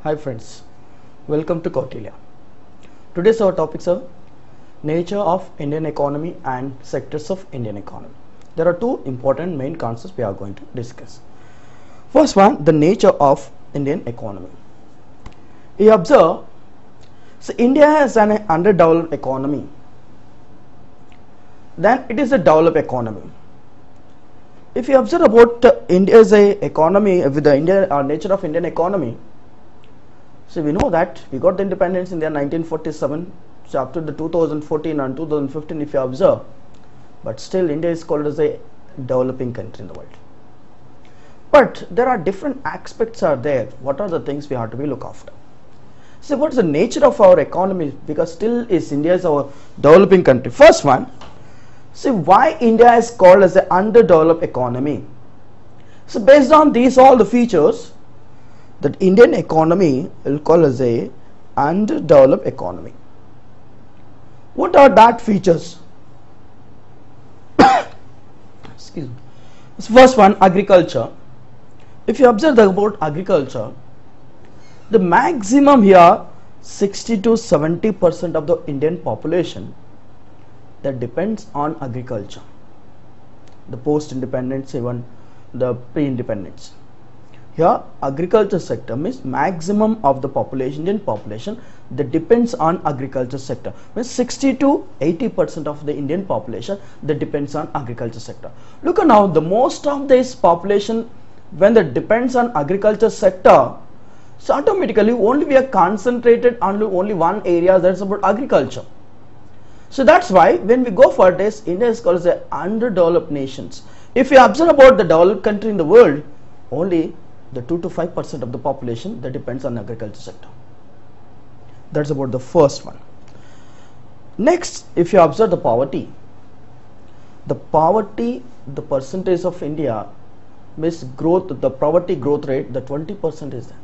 Hi friends, welcome to Kautilya. Today's our topics are nature of Indian economy and sectors of Indian economy. There are two important main concepts we are going to discuss. First one, the nature of Indian economy. We observe, so India is an underdeveloped economy. Then it is a developed economy. If you observe about India's economy with the nature of Indian economy, so we know that we got the independence in the 1947. So after the 2014 and 2015, if you observe, but still India is called as a developing country in the world. But there are different aspects are there. What are the things we have to be look after? So what is the nature of our economy? Because still is India is our developing country. First one, see why India is called as an underdeveloped economy. So based on these all the features, that Indian economy will call as a underdeveloped economy. What are that features? Excuse me. First one, agriculture. If you observe about agriculture, the maximum here 60 to 70% of the Indian population that depends on agriculture. The post-independence, even the pre-independence. Here agriculture sector means maximum of the population, Indian population that depends on agriculture sector, means 60 to 80% of the Indian population that depends on agriculture sector. Look at now, the most of this population when that depends on agriculture sector, so automatically only we are concentrated on only one area, that's about agriculture. So that's why when we go for this, India is called as a underdeveloped nations. If you observe about the developed country in the world, only the 2 to 5% of the population that depends on agriculture sector. That's about the first one. Next, if you observe the poverty, the percentage of India means growth, the poverty growth rate, the 20% is there.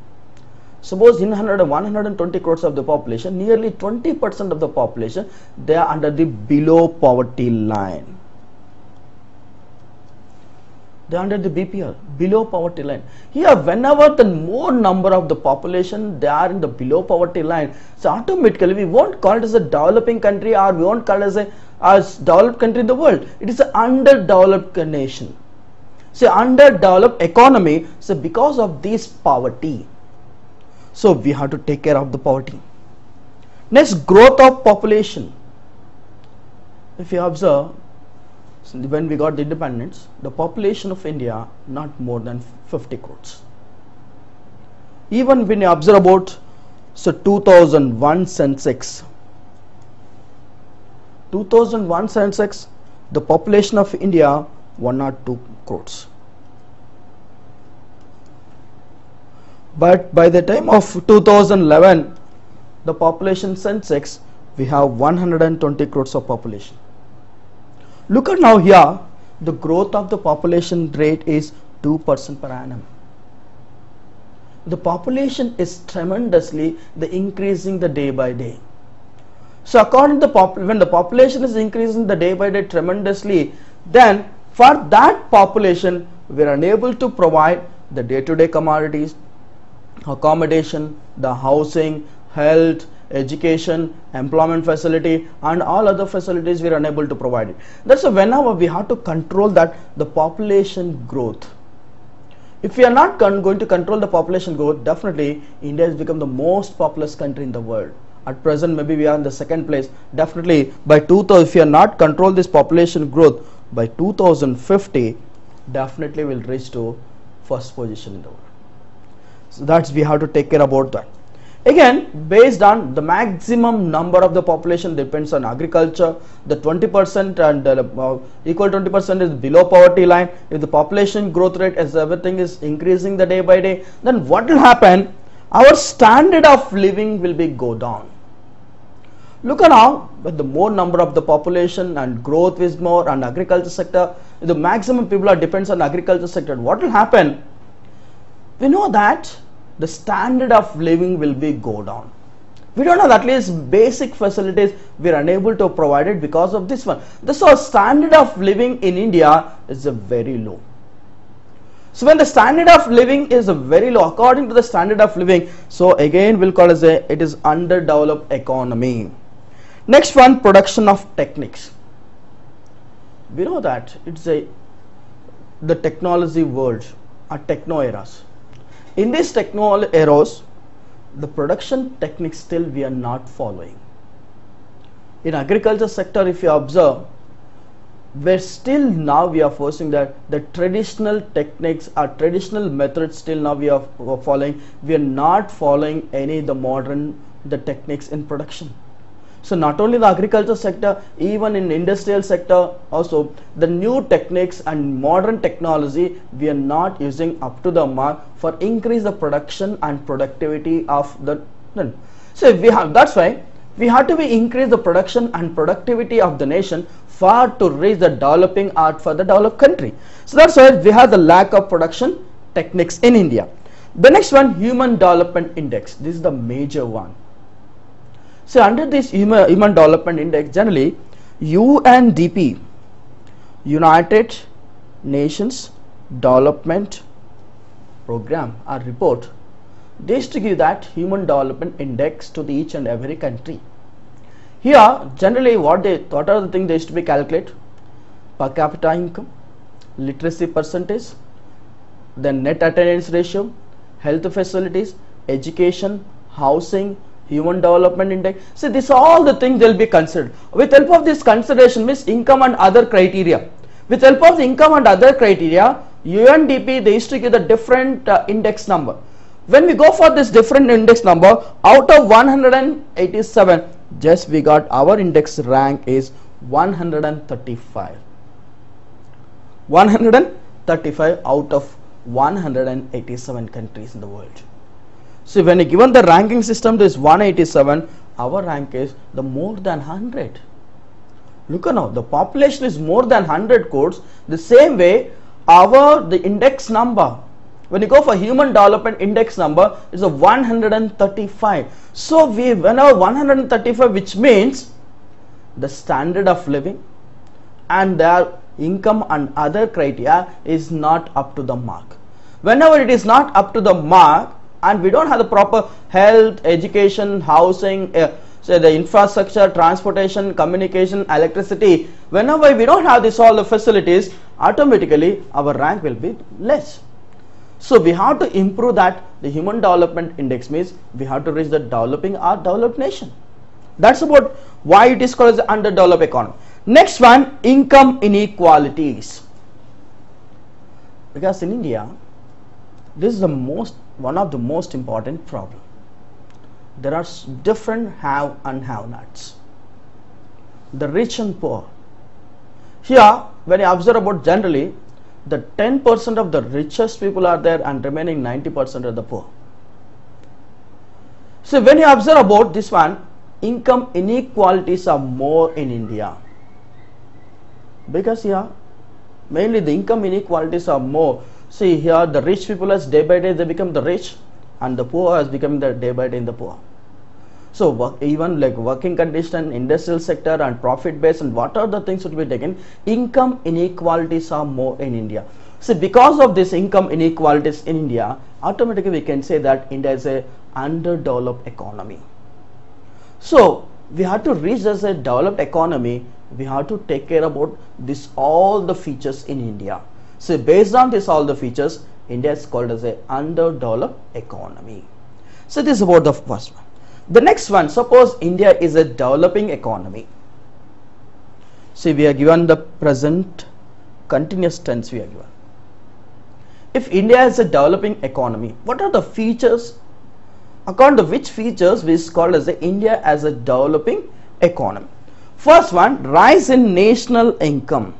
Suppose in 120 crores of the population, nearly 20% of the population, they are under the below poverty line. They are under the BPL, below poverty line. Here, whenever the more number of the population, they are in the below poverty line, so automatically we won't call it as a developing country, or we won't call it as developed country in the world. It is an underdeveloped nation. So underdeveloped economy, so because of this poverty, so we have to take care of the poverty. Next, growth of population. If you observe, when we got the independence, the population of India not more than 50 crores. Even when you observe about 2001 census, the population of India 102 crores. But by the time of 2011, the population census, we have 120 crores of population. Look at now here, the growth of the population rate is 2% per annum. The population is tremendously increasing the day by day. So according to when the population is increasing the day by day tremendously, then for that population we are unable to provide the day-to-day commodities, accommodation, the housing, health, education, employment facility, and all other facilities we are unable to provide it. That's why whenever we have to control that the population growth. If we are not going to control the population growth, definitely India has become the most populous country in the world. At present, maybe we are in the second place. Definitely by 2000, if we are not control this population growth, by 2050, definitely will reach to first position in the world. So that's we have to take care about that. Again, based on the maximum number of the population depends on agriculture, the 20% and equal 20% is below poverty line. If the population growth rate as everything is increasing the day by day, then what will happen? Our standard of living will be go down. Look at now, with the more number of the population and growth is more and agriculture sector, the maximum people are depends on agriculture sector. What will happen? We know that the standard of living will be go down. We don't have at least basic facilities, we are unable to provide it because of this one. The standard of living in India is very low. So when the standard of living is very low, according to the standard of living, so again we'll call as it is underdeveloped economy. Next one, production of techniques. We know that it's the technology world, or techno eras. In these techno eras, the production techniques still we are not following. In agriculture sector, if you observe, where still now we are forcing that the traditional techniques or traditional methods still now we are following. We are not following any the modern the techniques in production. So not only the agriculture sector, even in industrial sector also the new techniques and modern technology we are not using up to the mark for increase the production and productivity of the. So we have, that's why we have to increase the production and productivity of the nation for to reach the developing art for the developed country. So that's why we have the lack of production techniques in India. The next one, Human Development Index. This is the major one. So under this Human Development Index, generally UNDP, United Nations Development Program or report, they used to give that Human Development Index to the each and every country. Here generally what are the things they used to be calculated? Per capita income, literacy percentage, then net attendance ratio, health facilities, education, housing, Human Development Index. See, these are all the things they will be considered. With help of this consideration means income and other criteria. With help of the income and other criteria, UNDP they used to give the different index number. When we go for this different index number, out of 187, just we got our index rank is 135. 135 out of 187 countries in the world. So when given the ranking system, this 187, our rank is the more than 100. Look now, the population is more than 100 crores. The same way, the index number, when you go for Human Development Index number, is a 135. So whenever 135, which means the standard of living and their income and other criteria is not up to the mark. Whenever it is not up to the mark and we don't have the proper health, education, housing, say the infrastructure, transportation, communication, electricity, whenever we don't have this all the facilities, automatically our rank will be less. So we have to improve that. The Human Development Index means we have to reach the developing or developed nation. That's about why it is called as the underdeveloped economy. Next one, income inequalities. Because in India, this is one of the most important problem. There are different have and have nots. The rich and poor. Here, when you observe about generally, the 10% of the richest people are there and remaining 90% are the poor. So when you observe about this one, income inequalities are more in India. Because here, mainly the income inequalities are more. See here, the rich people as day by day they become the rich and the poor has become the day by day in the poor. So even like working condition, industrial sector and profit base and what are the things should be taken, income inequalities are more in India. So because of this income inequalities in India, automatically we can say that India is a underdeveloped economy. So we have to reach as a developed economy, we have to take care about this all the features in India. So based on this all the features, India is called as a underdeveloped economy. So this is about the first one. The next one, suppose India is a developing economy. See, we are given the present continuous tense we are given. If India is a developing economy, what are the features? According to which features we is called as a India as a developing economy. First one, rise in national income.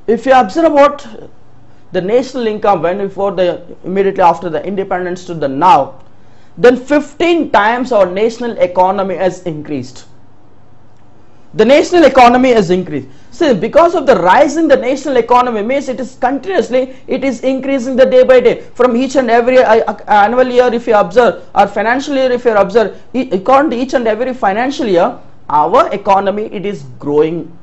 If you observe about the national income when immediately after the independence to the now, then 15 times our national economy has increased. The national economy has increased. See, because of the rise in the national economy means it is continuously, it is increasing the day by day. From each and every annual year if you observe, or financial year if you observe, according to each and every financial year, our economy it is growing.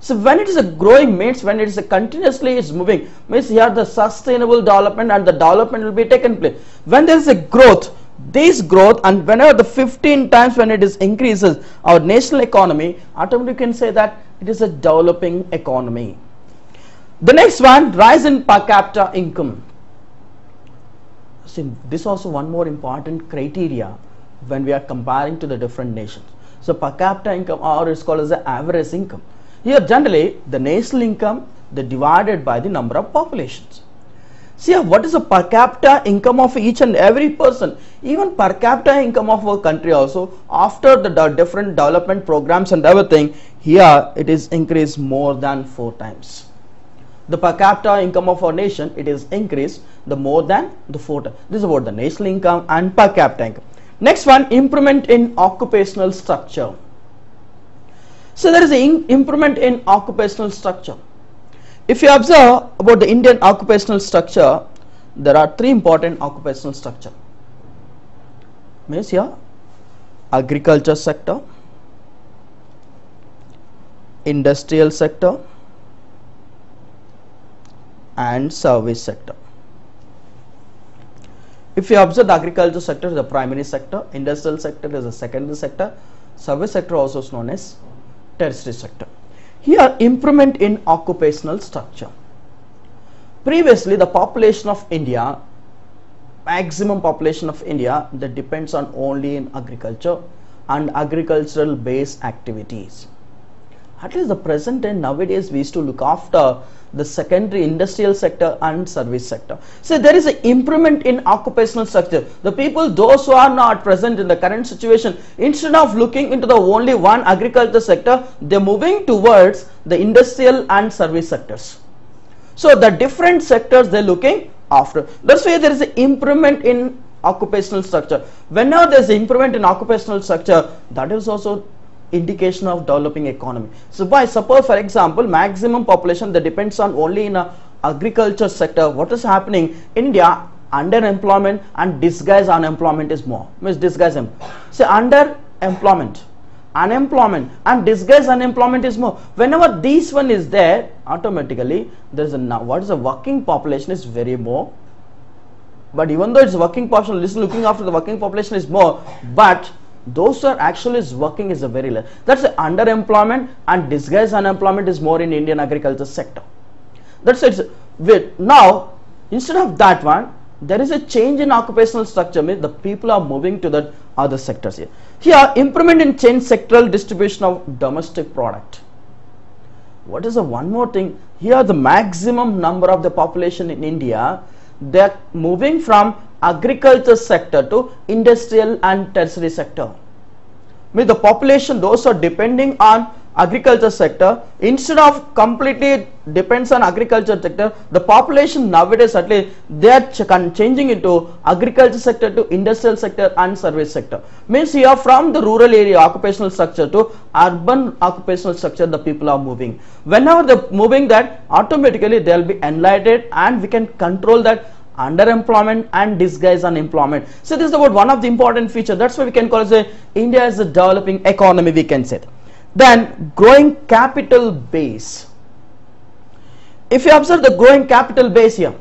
So when it is a growing means when it is a continuously is moving means here the sustainable development and the development will be taken place. When there is a growth, this growth, and whenever the 15 times when it is increases our national economy, automatically you can say that it is a developing economy. The next one, rise in per capita income. See, this also one more important criteria when we are comparing to the different nations. So per capita income, or it's called as the average income. Here generally the national income they divided by the number of populations. See what is the per capita income of each and every person. Even per capita income of our country also, after the different development programs and everything, here it is increased more than 4 times. The per capita income of our nation, it is increased the more than the 4 times. This is about the national income and per capita income. Next one, improvement in occupational structure. So there is an improvement in occupational structure. If you observe about the Indian occupational structure, there are 3 important occupational structure. Means here, agriculture sector, industrial sector, and service sector. If you observe the agriculture sector is the primary sector, industrial sector is the secondary sector, service sector also is known as tertiary sector. Here improvement in occupational structure. Previously the population of India, maximum population of India, that depends on only in agriculture and agricultural based activities. At least the present and nowadays we used to look after the secondary industrial sector and service sector. So there is an improvement in occupational structure. The people, those who are not present in the current situation, instead of looking into the only one agriculture sector, they're moving towards the industrial and service sectors. So the different sectors they're looking after. That's why there is an improvement in occupational structure. Whenever there is an improvement in occupational structure, that is also indication of developing economy. So by suppose for example maximum population that depends on only in a agriculture sector, what is happening in India? Underemployment and disguised unemployment is more. Means disguised say underemployment, unemployment and disguised unemployment is more. Whenever this one is there, automatically there is a what is the working population is very more. But even though it's working population, this looking after the working population is more, but those who are actually working is a very less. That's the underemployment and disguised unemployment is more in Indian agriculture sector. That's it. Now instead of that one, there is a change in occupational structure. Means the people are moving to the other sectors here. Here improvement in change sectoral distribution of domestic product. What is the one more thing? Here the maximum number of the population in India, they are moving from agriculture sector to industrial and tertiary sector. Means the population, those are depending on agriculture sector, instead of completely depends on agriculture sector, the population nowadays at least they are changing into agriculture sector to industrial sector and service sector. Means here from the rural area occupational structure to urban occupational structure the people are moving. Whenever they are moving that, automatically they will be enlightened and we can control that underemployment and disguised unemployment. So this is about one of the important features. That's why we can call it India is a developing economy, we can say. Then growing capital base. If you observe the growing capital base here,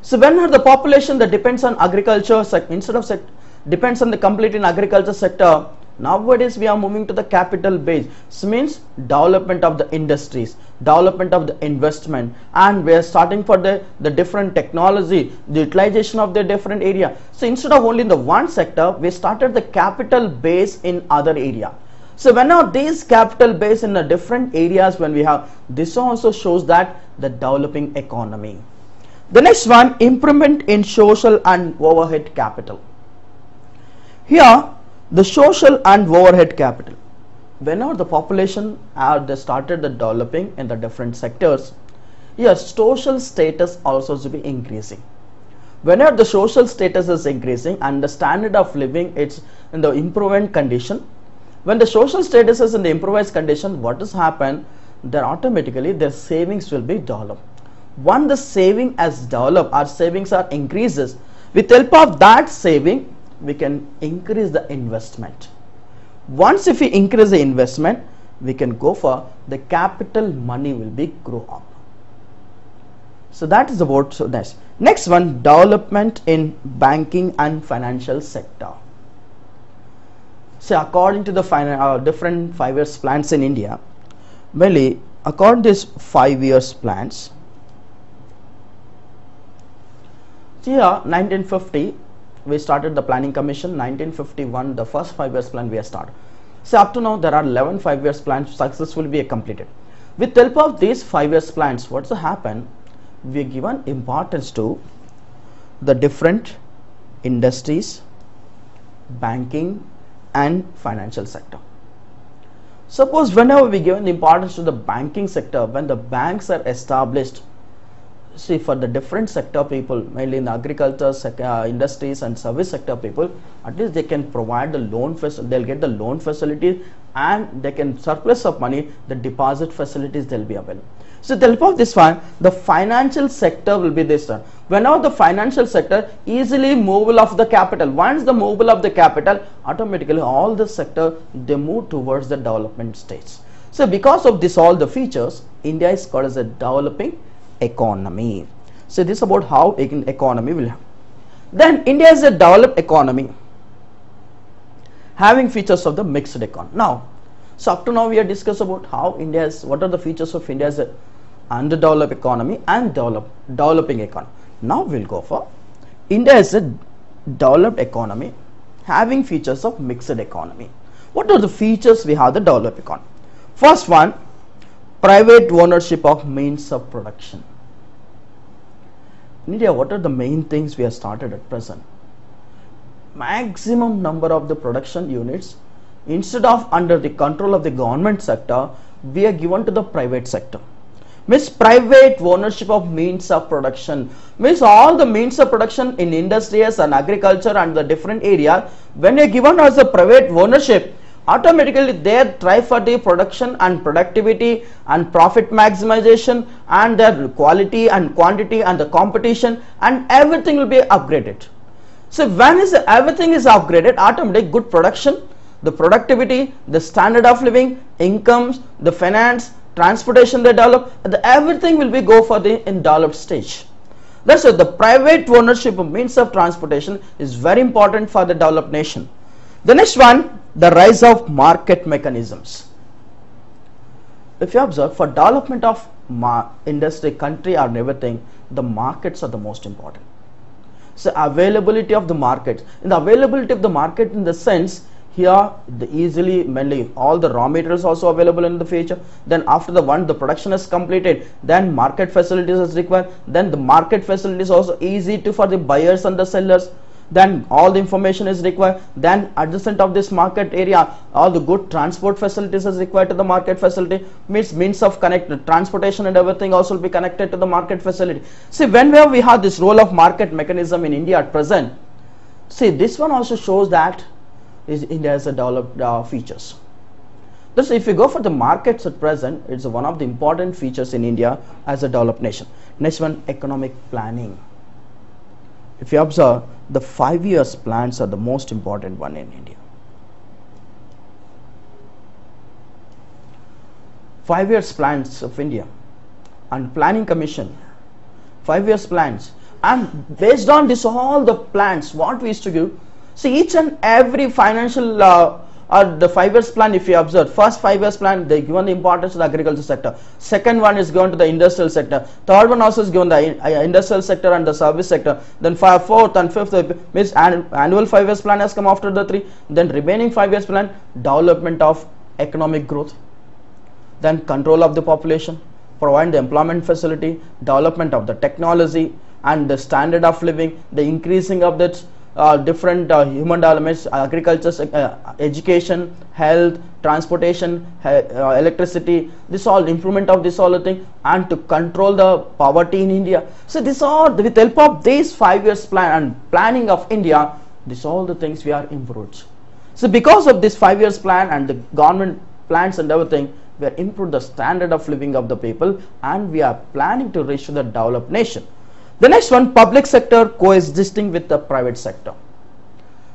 so when the population that depends on agriculture instead of depends on the complete in agriculture sector, nowadays we are moving to the capital base. So means development of the industries, development of the investment, and we are starting for the different technology, the utilization of the different area. So instead of only in the one sector, we started the capital base in other area. So whenever these capital base in the different areas when we have, this also shows that the developing economy. The next one, improvement in social and overhead capital. Here the social and overhead capital. Whenever the population they started the developing in the different sectors, yes, social status also to be increasing. Whenever the social status is increasing and the standard of living it's in the improvement condition, when the social status is in the improvised condition, what has happened? Then automatically their savings will be developed. Once the saving has developed, our savings are increases. With help of that saving, we can increase the investment. Once if we increase the investment, we can go for the capital money will be grow up. So that is about this. Next one, development in banking and financial sector. So according to the different 5 years plans in India, mainly according to these 5 years plans, here 1950 we started the planning commission, 1951 the first 5 years plan we have started. So up to now there are 11 5 years plans successfully be completed. With the help of these 5 years plans, what's happened? We are given importance to the different industries, banking and financial sector. Suppose whenever we given importance to the banking sector, when the banks are established, see for the different sector people, mainly in the agriculture industries and service sector people, at least they can provide the loan facility, they'll get the loan facility and they can surplus of money, the deposit facilities they'll be available. So the help of this one, the financial sector will be this one. Whenever the financial sector easily movable of the capital, once the movable of the capital, automatically all the sector they move towards the development stage. So because of this all the features, India is called as a developing economy. So this is about how economy will have. Then India is a developed economy having features of the mixed economy. Now, so up to now we have discussed about how India is, what are the features of India as a underdeveloped economy and developing economy. Now we'll go for India is a developed economy having features of mixed economy. What are the features we have the developed economy? First one, private ownership of means of production. In India, what are the main things we have started at present? Maximum number of the production units, instead of under the control of the government sector, we are given to the private sector. Means private ownership of means of production, means all the means of production in industries and agriculture and the different area, when you are given as a private ownership, automatically they try for the production and productivity and profit maximization and their quality and quantity and the competition and everything will be upgraded. So when everything is upgraded, automatically good production, the productivity, the standard of living, incomes, the finance, transportation they develop, everything will be go for the in developed stage. That's why the private ownership of means of transportation is very important for the developed nation. The next one, the rise of market mechanisms. If you observe, for development of industry, country or everything, the markets are the most important. So availability of the market, in the availability of the market in the sense, here the easily mainly all the raw materials also available in the future. Then after the production is completed, then market facilities is required. Then the market facilities also easy to for the buyers and the sellers. Then all the information is required. Then adjacent of this market area, all the good transport facilities is required to the market facility. Means of transportation and everything also will be connected to the market facility. See, whenever we have this role of market mechanism in India at present, see this one also shows that India has a developed features. Thus, if you go for the markets at present, it's one of the important features in India as a developed nation. Next one, economic planning. If you observe, the 5 years plans are the most important one in India. 5 years plans of India and planning commission, 5 years plans, and based on this all the plans what we used to give. See, each and every financial the 5 years plan, if you observe, first 5 years plan they given the importance to the agriculture sector, second one is given to the industrial sector, third one also is given the industrial sector and the service sector, then fourth and fifth means annual 5 years plan has come after the 3, then remaining 5 years plan, development of economic growth, then control of the population, provide the employment facility, development of the technology and the standard of living, the increasing of the different human developments, agriculture, education, health, transportation, electricity, this all improvement of this all the thing, and to control the poverty in India. So this all with the help of this 5 years plan and planning of India, this all the things we are improved. So because of this 5 years plan and the government plans and everything, we are improved the standard of living of the people and we are planning to reach to the developed nation. The next one, public sector coexisting with the private sector.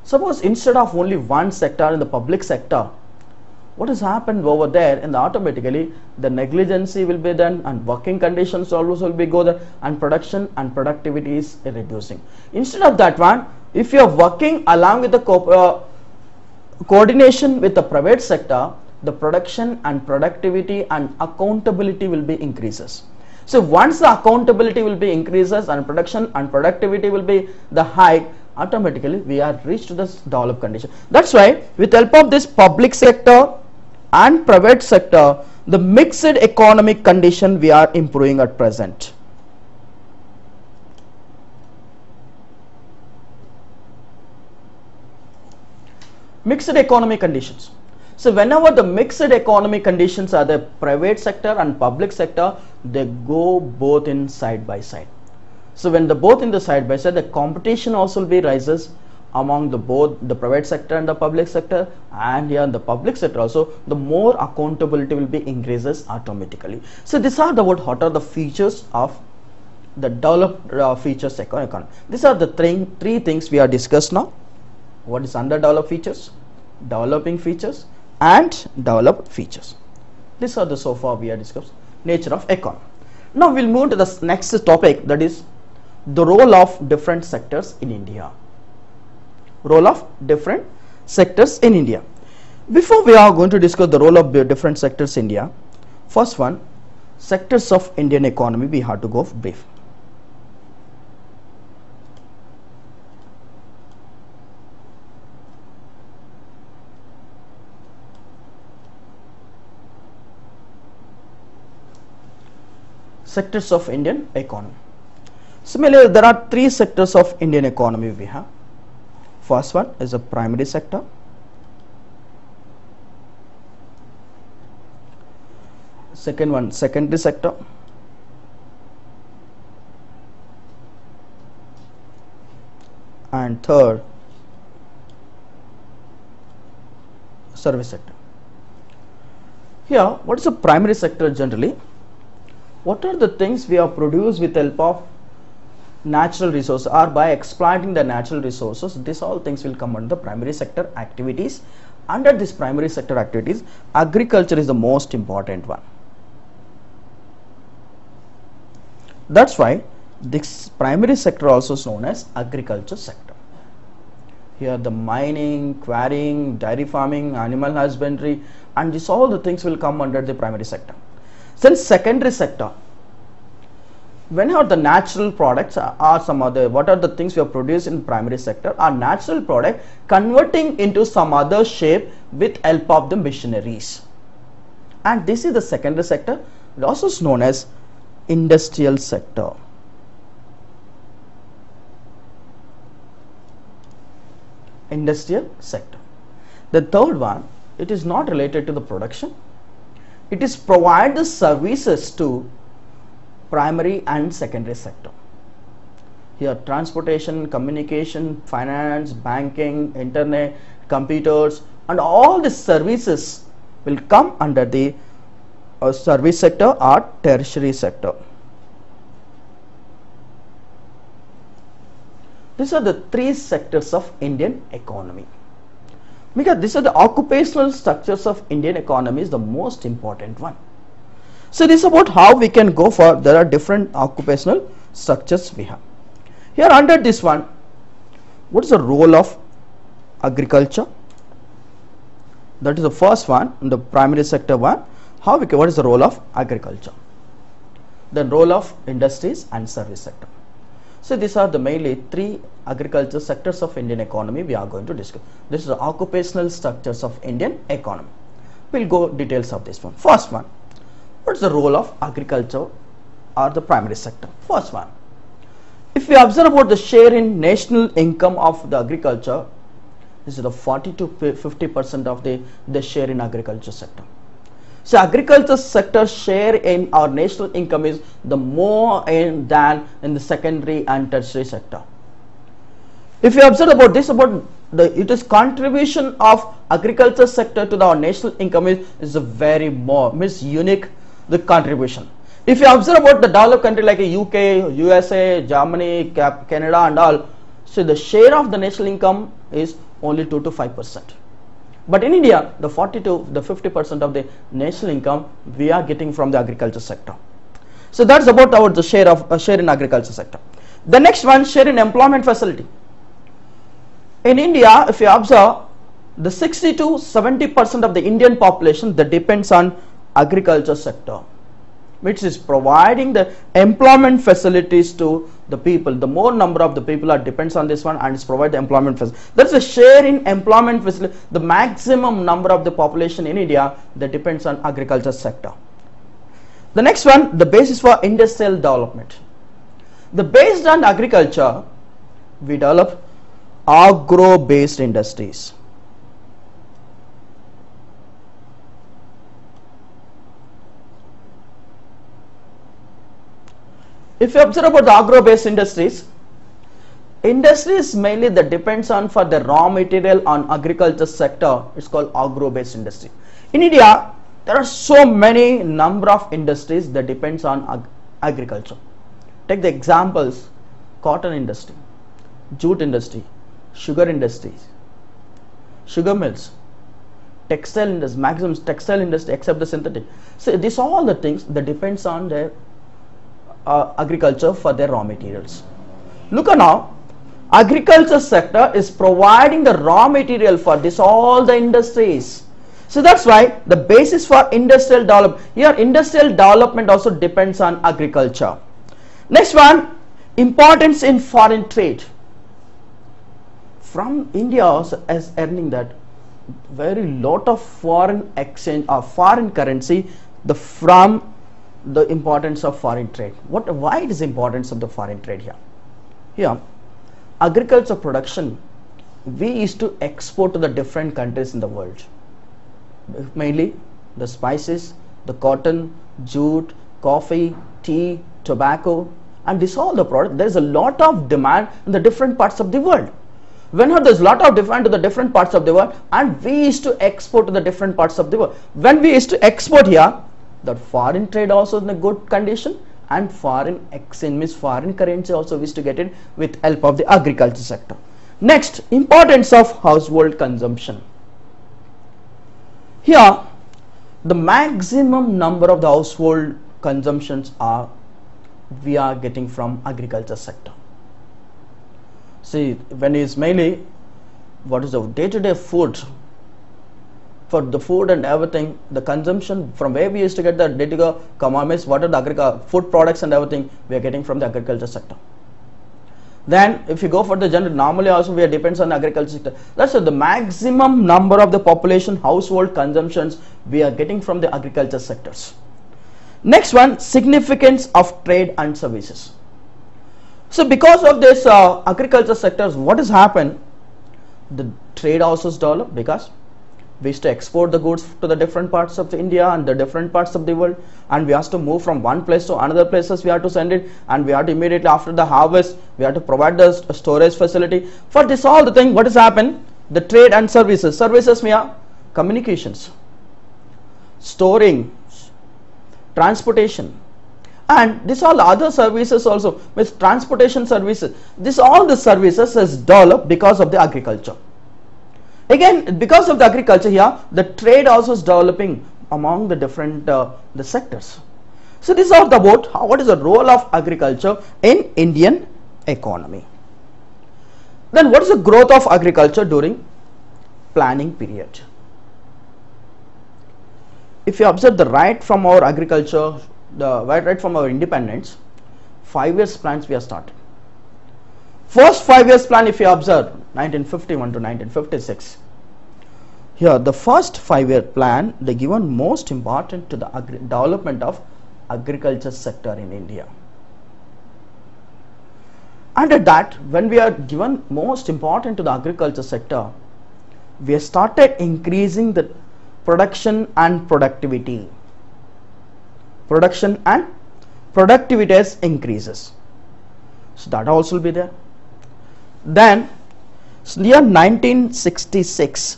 Suppose instead of only one sector in the public sector, what has happened over there, and automatically the negligency will be done, and working conditions also will be go there, and production and productivity is reducing. Instead of that one, if you are working along with the coordination with the private sector, the production and productivity and accountability will be increases. So once the accountability will be increases and production and productivity will be the high, automatically we are reached to this developed condition. That's why with help of this public sector and private sector, the mixed economic condition we are improving at present. Mixed economic conditions. So whenever the mixed economic conditions are the private sector and public sector, they go both in side by side. So when the both in the side by side, the competition also will be rises among the both the private sector and the public sector, and here in the public sector also, the more accountability will be increases automatically. So these are the what are the features of the developed features economy. These are the three things we are discussed now. What is underdeveloped features, developing features, and developed features. These are the so far we are discussed nature of economy. Now we'll move to the next topic, that is the role of different sectors in India. Role of different sectors in India. Before we are going to discuss the role of different sectors in India, first one, sectors of Indian economy, we have to go brief. Sectors of Indian economy. Similarly, there are three sectors of Indian economy we have. First one is a primary sector. Second one, secondary sector. And third, service sector. Here, what is a primary sector generally? What are the things we have produced with help of natural resources or by exploiting the natural resources? These all things will come under the primary sector activities. Under this primary sector activities, agriculture is the most important one. That's why this primary sector also is known as agriculture sector. Here the mining, quarrying, dairy farming, animal husbandry, and this all the things will come under the primary sector. Since secondary sector, whenever the natural products are some other, what are the things we have produced in primary sector are natural product converting into some other shape with help of the machineries, and this is the secondary sector, also known as industrial sector. Industrial sector. The third one, it is not related to the production. It is provide the services to primary and secondary sector. Here transportation, communication, finance, banking, internet, computers, and all these services will come under the service sector or tertiary sector. These are the three sectors of Indian economy. Because these are the occupational structures of Indian economy is the most important one. So this is about how we can go for, there are different occupational structures we have. Here under this one, what is the role of agriculture? That is the first one, in the primary sector one. How we can, what is the role of agriculture? Then role of industries and service sector. So these are the mainly three agriculture sectors of Indian economy we are going to discuss. This is the occupational structures of Indian economy. We'll go details of this one. First one, what is the role of agriculture or the primary sector? First one, if we observe about the share in national income of the agriculture, this is the 40 to 50% of the share in agriculture sector. So agriculture sector share in our national income is the more than in the secondary and tertiary sector. If you observe about this, about the it is contribution of agriculture sector to our national income is a very more means unique the contribution. If you observe about the developed country like UK, USA, Germany, Canada and all, so the share of the national income is only 2 to 5%. But in India, the 40 to the 50% of the national income we are getting from the agriculture sector. So that's about our the share in agriculture sector. The next one, share in employment facility. In India, if you observe, the 60 to 70% of the Indian population that depends on agriculture sector, which is providing the employment facilities to the people. The more number of the people are depends on this one and it's provide the employment facility. That's a share in employment facility. The maximum number of the population in India that depends on agriculture sector. The next one, the basis for industrial development. The based on agriculture, we develop agro-based industries. If you observe about the agro-based industries mainly that depends on for the raw material on agriculture sector, it's called agro-based industry. In India, there are so many number of industries that depends on agriculture. Take the examples: cotton industry, jute industry, sugar industries, sugar mills, textile industry, maximum textile industry except the synthetic. So these are all the things that depends on their agriculture for their raw materials. Look at now, agriculture sector is providing the raw material for this all the industries. So that's why the basis for industrial development, here industrial development also depends on agriculture. Next one, importance in foreign trade. From India also is earning that very lot of foreign exchange or foreign currency from the importance of foreign trade. Why it is importance of the foreign trade here? Here, agriculture production we used to export to the different countries in the world. Mainly the spices, the cotton, jute, coffee, tea, tobacco, and this all the product. There is a lot of demand in the different parts of the world. Whenever there is a lot of demand to the different parts of the world, and we used to export to the different parts of the world. When we used to export here, the foreign trade also in a good condition, and foreign exchange means foreign currency also we used to get it with help of the agriculture sector. Next, importance of household consumption. Here, the maximum number of the household consumptions we are getting from agriculture sector. See, when it's mainly what is the day-to-day food, for the food and everything, the consumption from where we used to get the day-to-day commodities, what are the food products and everything we are getting from the agriculture sector. Then if you go for the general, normally also we are depends on the agriculture sector. That's the maximum number of the population household consumptions we are getting from the agriculture sectors. Next one, significance of trade and services. So because of this agriculture sectors, what has happened? The trade also is developed because we used to export the goods to the different parts of India and the different parts of the world, and we have to move from one place to another places. We have to send it, and we have to immediately after the harvest we have to provide the storage facility. For this all the thing, what has happened? The trade and services. Services mean communications, storing, transportation, and this all other services also with transportation services. This all the services is developed because of the agriculture. Again, because of the agriculture here, the trade also is developing among the different the sectors. So this is all about what is the role of agriculture in Indian economy. Then what is the growth of agriculture during planning period? If you observe the right from our agriculture, right from our independence, 5 years plans we have started. First 5 years plan, if you observe 1951 to 1956, here the first 5-year plan they given most important to the development of agriculture sector in India. Under that, when we are given most important to the agriculture sector, we have started increasing the production and productivity. Production and productivity increases. So that also will be there. Then near 1966,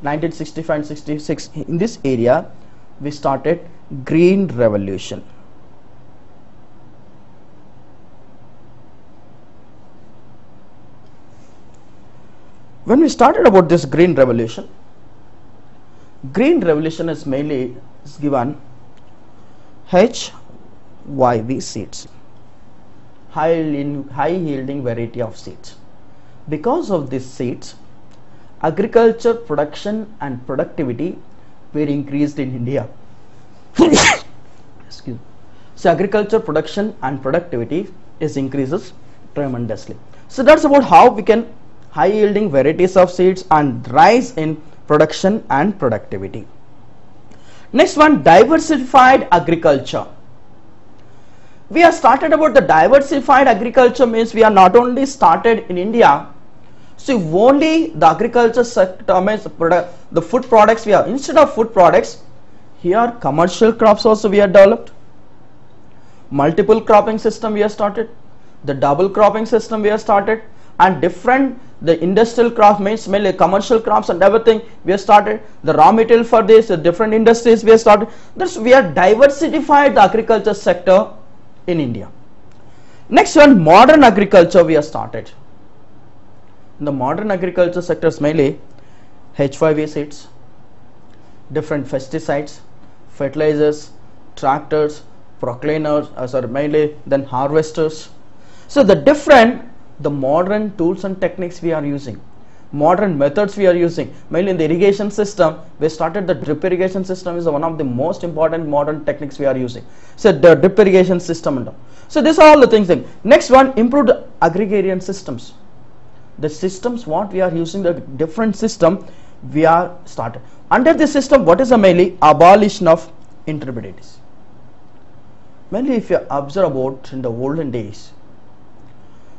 1965 and 66, in this area we started green revolution. When we started about this green revolution is mainly given HYV seeds, high yielding variety of seeds. Because of these seeds, agriculture production and productivity were increased in India. Excuse me. So agriculture production and productivity increases tremendously. So that's about how we can high yielding varieties of seeds and rise in production and productivity. Next one, diversified agriculture. We have started about the diversified agriculture means we are not only started in India. So only the agriculture sector means the food products we have, instead of food products, here commercial crops also we have developed. Multiple cropping system we have started, the double cropping system we have started, and different the industrial crop means mainly commercial crops and everything we have started. The raw material for this, the different industries we have started. Thus we have diversified the agriculture sector in India. Next one, modern agriculture we have started. In the modern agriculture sectors mainly H5V seeds, different pesticides, fertilizers, tractors, proclaimers, mainly then harvesters. So the modern tools and techniques we are using, modern methods we are using, mainly in the irrigation system, we started the drip irrigation system is one of the most important modern techniques we are using. So the drip irrigation system and all. So these are all the things. Next one, improved agrarian systems. The systems what we are using, the different system we are started. Under this system, what is the mainly abolition of intermediaries. Mainly if you observe about in the olden days,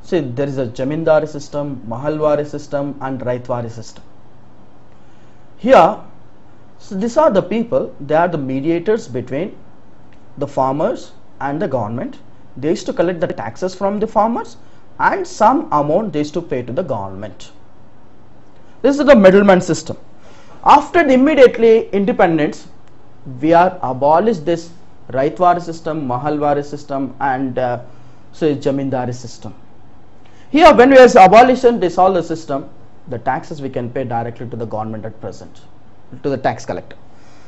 see there is a Jamindari system, Mahalwari system and Raitwari system. Here, so these are the people, they are the mediators between the farmers and the government. They used to collect the taxes from the farmers and some amount they used to pay to the government. This is the middleman system. After the immediately independence, we are abolished this Raitwari system, Mahalwari system and Jamindari system. Here when we have abolition, dissolve the system, the taxes we can pay directly to the government at present, to the tax collector.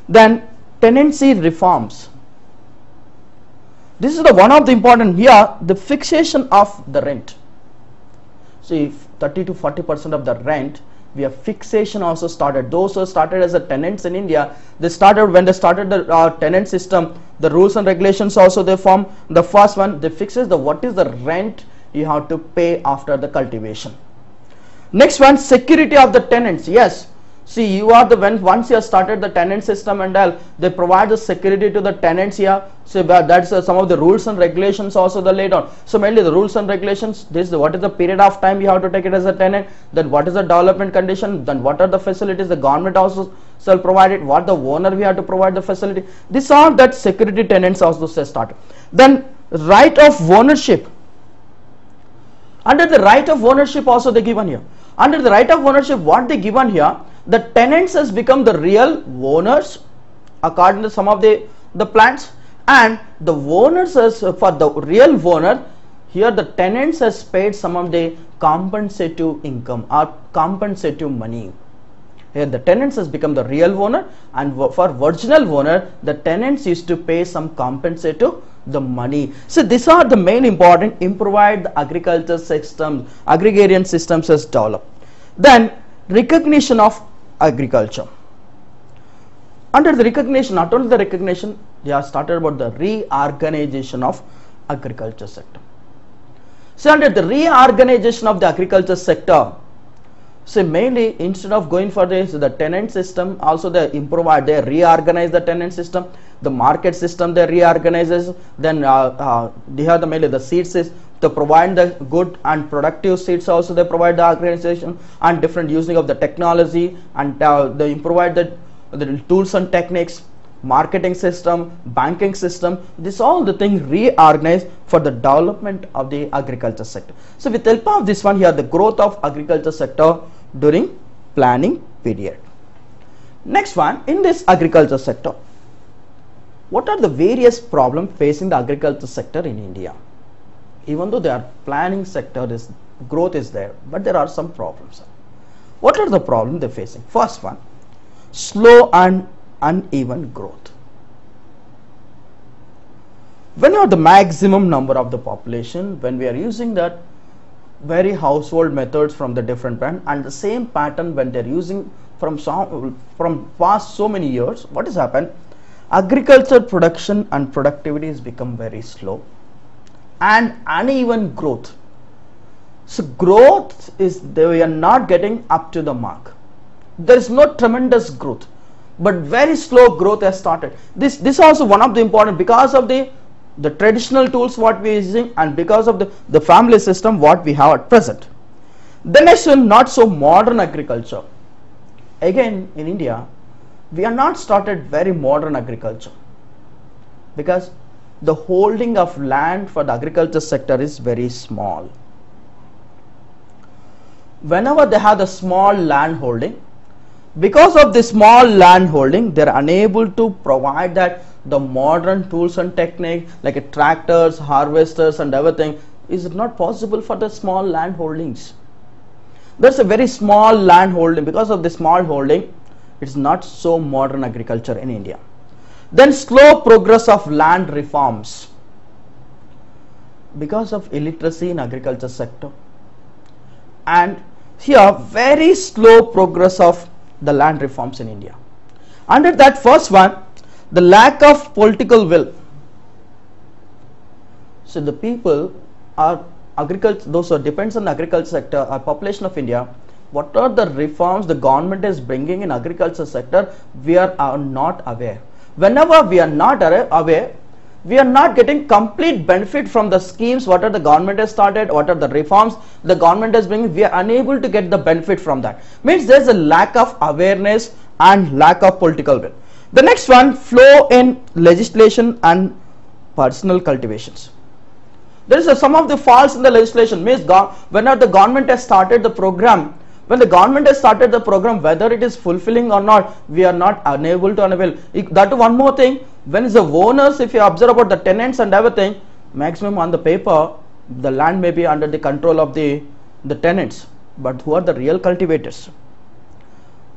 Then tenancy reforms. This is the one of the important here, the fixation of the rent. See, 30 to 40% of the rent, we have fixation also started. Those who started as a tenants in India, they started when they started the tenant system, the rules and regulations also they form. The first one, they fixes the what is the rent you have to pay after the cultivation. Next one, security of the tenants. Yes, see you are the once you have started the tenant system and all, they provide the security to the tenants here. So that's some of the rules and regulations also they laid down. So mainly the rules and regulations, this is what is the period of time you have to take it as a tenant, then what is the development condition, then what are the facilities the government also shall provide it, what the owner we have to provide the facility. This are that security tenants also say started. Then right of ownership. Under the right of ownership also they given here. Under the right of ownership what they given here, the tenants has become the real owners according to some of the plants, and the owners as for the real owner here the tenants has paid some of the compensative income or compensative money. Here the tenants has become the real owner, and for original owner the tenants used to pay some compensative the money. So these are the main important improved agriculture systems, agrarian systems has developed. Then recognition of agriculture. Under the recognition, not only the recognition, they have started about the reorganization of agriculture sector. So under the reorganization of the agriculture sector, so mainly instead of going for this the tenant system, also they improvise, they reorganize the tenant system, the market system they reorganizes. Then they have the mainly the seeds is to provide the good and productive seeds also they provide the organization, and different using of the technology, and they provide the tools and techniques, marketing system, banking system. This all the things reorganized for the development of the agriculture sector. So with the help of this one here, the growth of agriculture sector during planning period. Next one, in this agriculture sector, what are the various problems facing the agriculture sector in India? Even though their planning sector is growth is there, but there are some problems. What are the problems they're facing? First one, slow and uneven growth. When you have the maximum number of the population, when we are using that very household methods from the different brand and the same pattern when they're using from past so many years, what has happened? Agriculture production and productivity has become very slow and uneven growth. So growth is, they are not getting up to the mark. There is no tremendous growth, but very slow growth has started. This is also one of the important, because of the traditional tools what we are using and because of the family system what we have at present. The next one, not so modern agriculture. Again, in India, we are not started very modern agriculture because the holding of land for the agriculture sector is very small. Whenever they have the small land holding, because of the small land holding, they are unable to provide that the modern tools and technique like tractors, harvesters and everything is not possible for the small land holdings. There's a very small land holding. Because of the small holding, it's not so modern agriculture in India. Then slow progress of land reforms because of illiteracy in agriculture sector, and here very slow progress of the land reforms in India. Under that first one, the lack of political will. So the people are agriculture, those who depends on the agriculture sector, our population of India, what are the reforms the government is bringing in agriculture sector, we are not aware. Whenever we are not aware, we are not getting complete benefit from the schemes what are the government has started, what are the reforms the government is bringing, we are unable to get the benefit from that. Means there is a lack of awareness and lack of political will. The next one, flow in legislation and personal cultivations. There is some of the faults in the legislation. Means whenever the government has started the program, when the government has started the program, whether it is fulfilling or not, we are not unable to unavail. That one more thing, when the owners, if you observe about the tenants and everything, maximum on the paper, the land may be under the control of the tenants, but who are the real cultivators?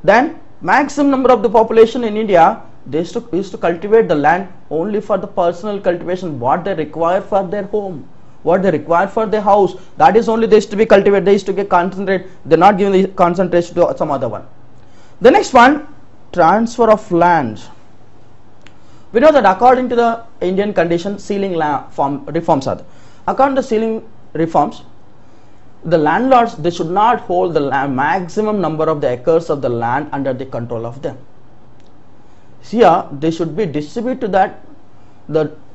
Then maximum number of the population in India, they used to cultivate the land only for the personal cultivation, what they require for their home, what they require for their house, that is only they used to be cultivated, they used to get concentrate, they're not giving the concentration to some other one. The next one, transfer of land. We know that according to the Indian condition, ceiling reforms are there. According to ceiling reforms, the landlords, they should not hold the maximum number of the acres of the land under the control of them. Here they should be distributed to that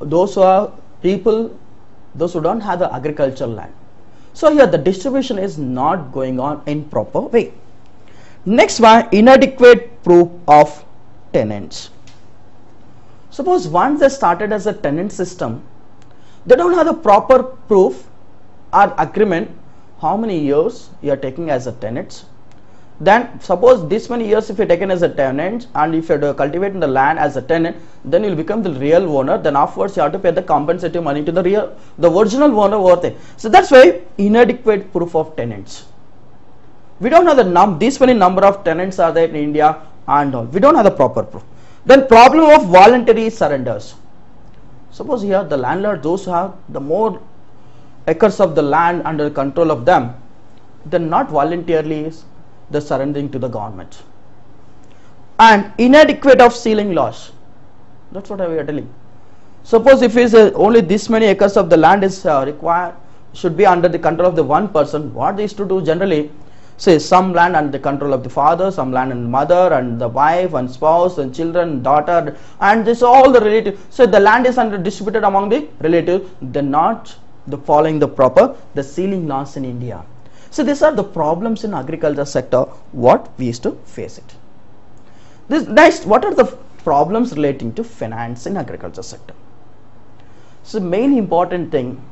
those who are people, those who don't have the agricultural land. So here the distribution is not going on in proper way. Next one, inadequate proof of tenants. Suppose once they started as a tenant system, they don't have the proper proof or agreement how many years you are taking as a tenant. Then suppose this many years if you are taken as a tenant, and if you are cultivating the land as a tenant, then you will become the real owner. Then afterwards you have to pay the compensative money to the original owner over there. So that's why inadequate proof of tenants. We don't have the this many number of tenants are there in India and all. We don't have the proper proof. Then problem of voluntary surrenders. Suppose here the landlord, those who have the more acres of the land under the control of them, they're not voluntarily the surrendering to the government. And inadequate of ceiling laws. That's what we are telling. Suppose if is only this many acres of the land is required, should be under the control of the one person, what they used to do generally, say some land under the control of the father, some land and mother and the wife and spouse and children, daughter, and this all the relatives. So the land is distributed among the relatives. They're not following the proper ceiling laws in India. So these are the problems in agriculture sector what we used to face it. This next, what are the problems relating to finance in agriculture sector? So main important thing,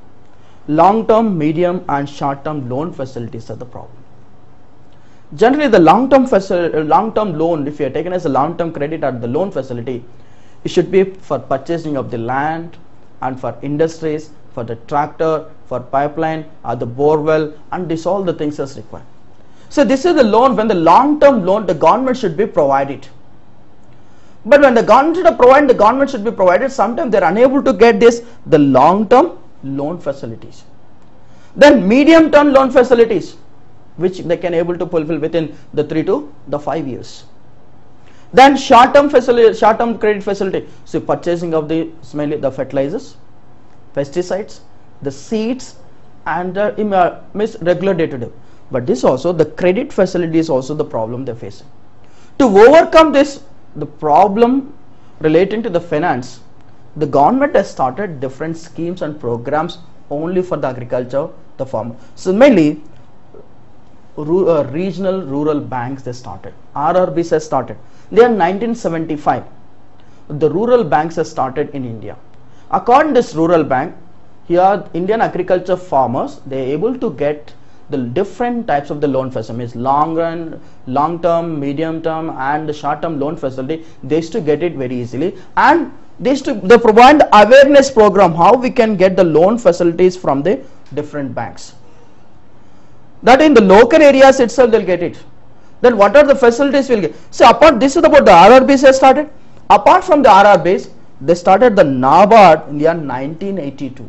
long term, medium and short term loan facilities are the problem. Generally the long term loan, if you are taken as a long term credit or the loan facility, it should be for purchasing of the land and for industries, for the tractor, for pipeline or the bore well, and this all the things as required. So this is the loan, when the long-term loan the government should be provided. But when the government should provide, the government should be provided, sometimes they are unable to get this, the long-term loan facilities. Then medium-term loan facilities, which they can able to fulfill within the 3 to the 5 years. Then short-term facility, short-term credit facility, so purchasing of the mainly the fertilizers, pesticides, the seeds, and regular day-to-day. But this also, the credit facility is also the problem they're facing. To overcome this, the problem relating to the finance, the government has started different schemes and programs only for the agriculture, the farmer. So mainly regional rural banks they started. RRBs has started. They are 1975. The rural banks have started in India. According to this rural bank, here Indian agriculture farmers, they are able to get the different types of the loan facilities, long run, long term, medium term, and the short term loan facility. They used to get it very easily, and they provide awareness program how we can get the loan facilities from the different banks. That in the local areas itself they'll get it. Then what are the facilities we'll get? So apart, this is about the RRBs has started. Apart from the RRBs, they started the NABARD in the year 1982.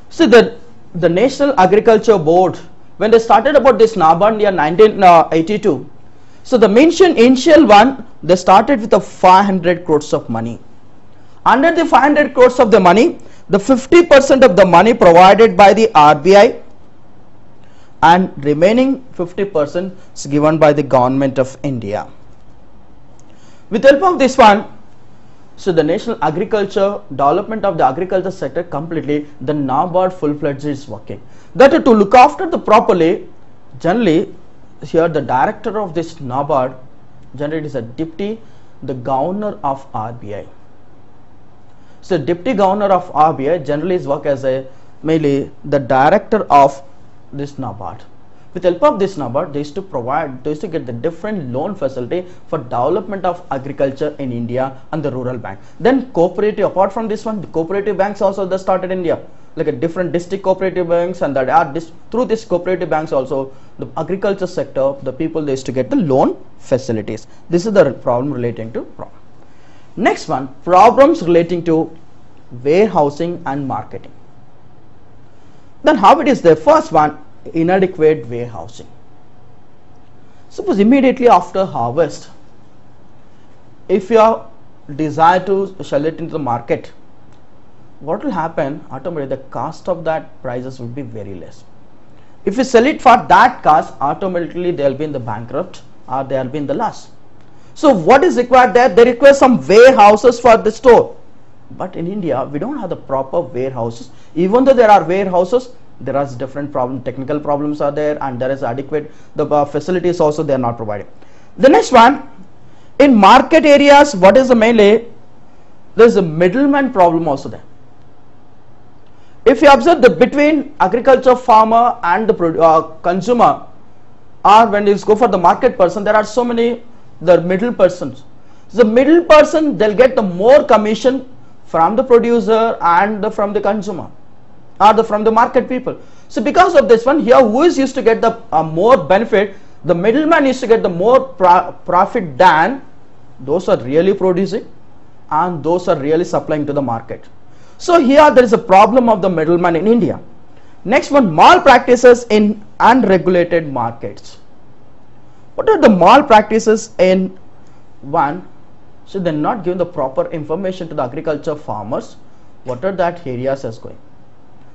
So the National Agriculture Board, when they started about this NABARD in the year 1982, so the mentioned initial one, they started with the 500 crores of money. Under the 500 crores of the money, the 50% of the money provided by the RBI, and remaining 50% is given by the government of India. With help of this one, so the national agriculture development of the agriculture sector completely, the NABARD full-fledged is working. That to look after the properly, generally here the director of this NABARD generally is a deputy the governor of RBI. So deputy governor of RBI generally is work as a mainly the director of this NABARD. With help of this NABARD, they used to get the different loan facility for development of agriculture in India and the rural bank. Then cooperative, apart from this one, the cooperative banks also they started in India, like a different district cooperative banks, and that are through this cooperative banks also the agriculture sector, the people they used to get the loan facilities. This is the problem relating to problem. Next one, problems relating to warehousing and marketing. Then how it is the first one, inadequate warehousing. Suppose immediately after harvest, if you desire to sell it into the market, what will happen? Automatically the cost of that prices will be very less. If you sell it for that cost, automatically they will be in the bankrupt or they will be in the loss. So what is required there? They require some warehouses for the store. But in India, we don't have the proper warehouses. Even though there are warehouses, there are different problems, technical problems are there, and there is adequate the facilities also they are not provided. The next one, in market areas, what is the mainly? There is a middleman problem also there. If you observe the between agriculture farmer and the consumer, or when you go for the market person, there are so many the middle persons. So the middle person, they'll get the more commission from the producer and from the consumer or from the market people. So because of this one here, who is used to get the more benefit? The middleman used to get the more profit than those are really producing and those are really supplying to the market. So here there is a problem of the middleman in India. Next one, malpractices in unregulated markets. What are the malpractices in one? So they're not giving the proper information to the agriculture farmers. What are that areas is going?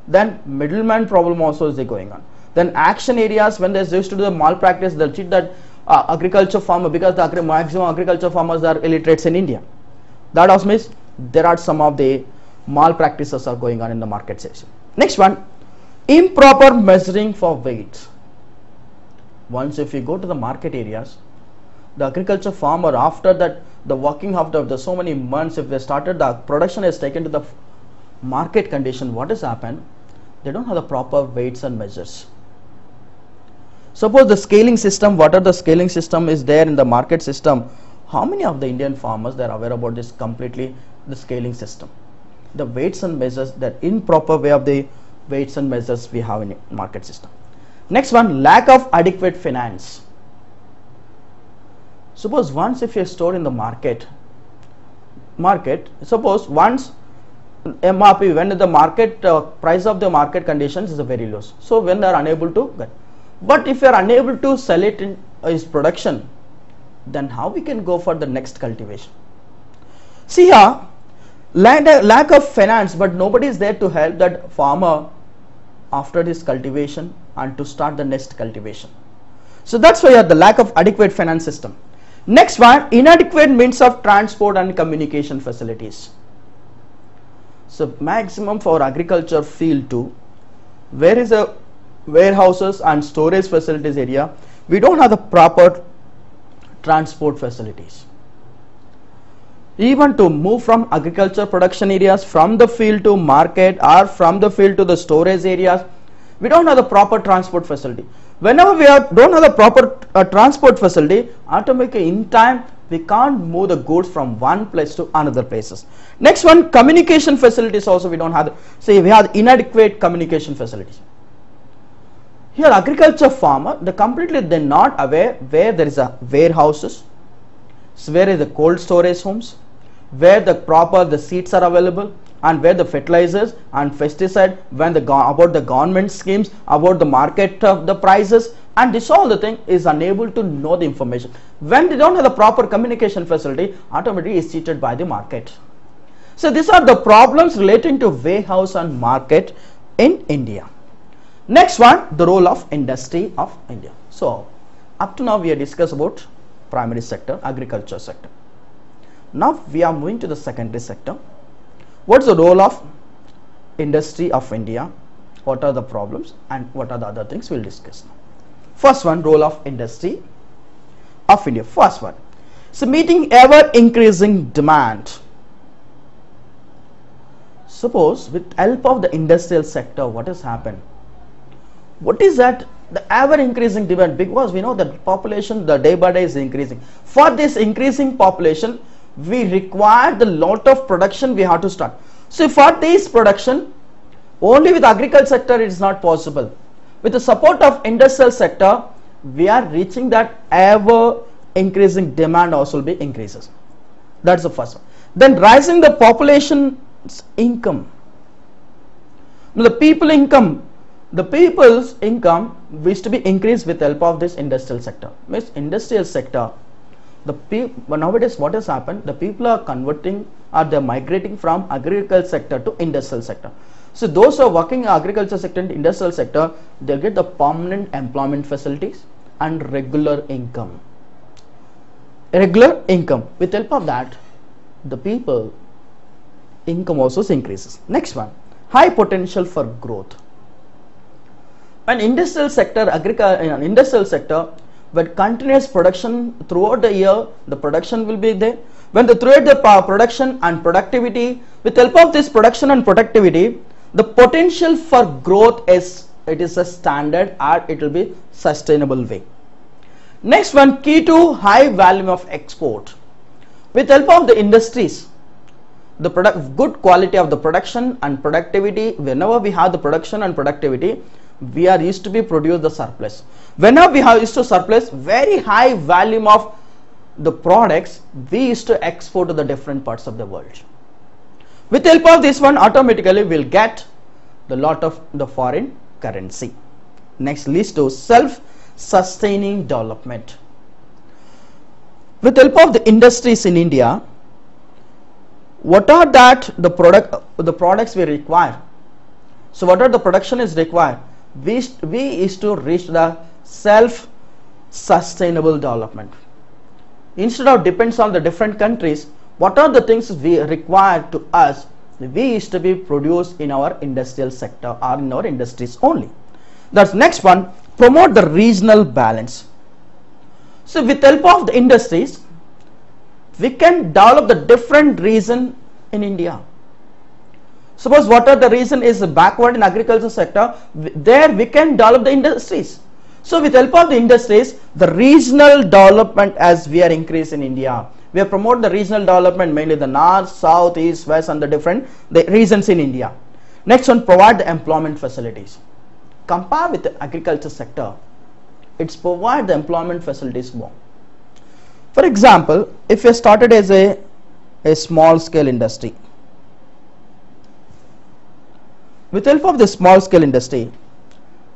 Then middleman problem also is going on. Then action areas, when they used to do the malpractice, they'll cheat that agriculture farmer, because the maximum agriculture farmers are illiterates in India. That also means there are some of the malpractices are going on in the market section. Next one, improper measuring for weights. Once if you go to the market areas, the agriculture farmer, after that the working after the so many months, if they started the production is taken to the market condition, what has happened? They don't have the proper weights and measures. Suppose the scaling system, what are the scaling system is there in the market system? How many of the Indian farmers they are aware about this completely the scaling system? The weights and measures, that improper way of the weights and measures we have in the market system. Next one, lack of adequate finance. Suppose once if you store in the market, suppose once MRP, when the market price of the market conditions is very low, so when they are unable to get, but if you are unable to sell it in its production, then how we can go for the next cultivation? See here, lack of finance, but nobody is there to help that farmer after this cultivation and to start the next cultivation. So that's why you have the lack of adequate finance system. Next one, inadequate means of transport and communication facilities. So maximum for agriculture field too, where is a warehouses and storage facilities area, we don't have the proper transport facilities. Even to move from agriculture production areas from the field to market or from the field to the storage areas, we don't have the proper transport facility. Whenever we don't have the proper transport facility, automatically in time we can't move the goods from one place to another places. Next one, communication facilities also we don't have. Say we have inadequate communication facilities. Here agriculture farmer, they're not aware where there is a warehouses, so where is the cold storage homes, where the seeds are available, and where the fertilizers and pesticide, when about the government schemes, about the market of the prices, and this all the thing is unable to know the information. When they don't have the proper communication facility, automatically is cheated by the market. So these are the problems relating to warehouse and market in India. Next one, the role of industry of India. So up to now we have discussed about primary sector, agriculture sector. Now we are moving to the secondary sector. What's the role of industry of India? What are the problems and what are the other things we'll discuss now. First one, role of industry of India. First one, so meeting ever increasing demand. Suppose with help of the industrial sector, what has happened? What is that? The ever increasing demand, because we know that population the day by day is increasing. For this increasing population, we require the lot of production we have to start. So for this production, only with agriculture sector it is not possible. With the support of industrial sector, we are reaching that ever increasing demand also will be increases. That's the first one. Then rising the population's income. The people's income is to be increased with help of this industrial sector. Means industrial sector, nowadays what has happened, the people are converting or they are migrating from agriculture sector to industrial sector. So those who are working in agriculture sector and industrial sector, they'll get the permanent employment facilities and regular income. With help of that, the people income also increases. Next one, high potential for growth. An industrial sector, industrial sector, with continuous production throughout the year, the production will be there. When throughout the production and productivity, with help of this production and productivity, the potential for growth is a standard and it will be sustainable way. Next one, key to high volume of export. With help of the industries, the good quality of the production and productivity, whenever we have the production and productivity, we are used to be produce the surplus. Whenever we have used to surplus very high volume of the products, we used to export to the different parts of the world. With help of this one, automatically we'll get the lot of the foreign currency. Next, leads to self-sustaining development. With help of the industries in India, what are the products we require? So what are the production is required? We is to reach the self-sustainable development. Instead of depends on the different countries, what are the things we require to us? We is to be produced in our industrial sector or in our industries only. That's next one, promote the regional balance. So with help of the industries, we can develop the different region in India. Suppose what are the reason is backward in agriculture sector, there we can develop the industries. So with help of the industries, the regional development as we are increased in India. We have promoted the regional development, mainly the north, south, east, west and the regions in India. Next one, provide the employment facilities. compare with the agriculture sector, it's provide the employment facilities more. For example, if you started as a small scale industry, with help of the small scale industry,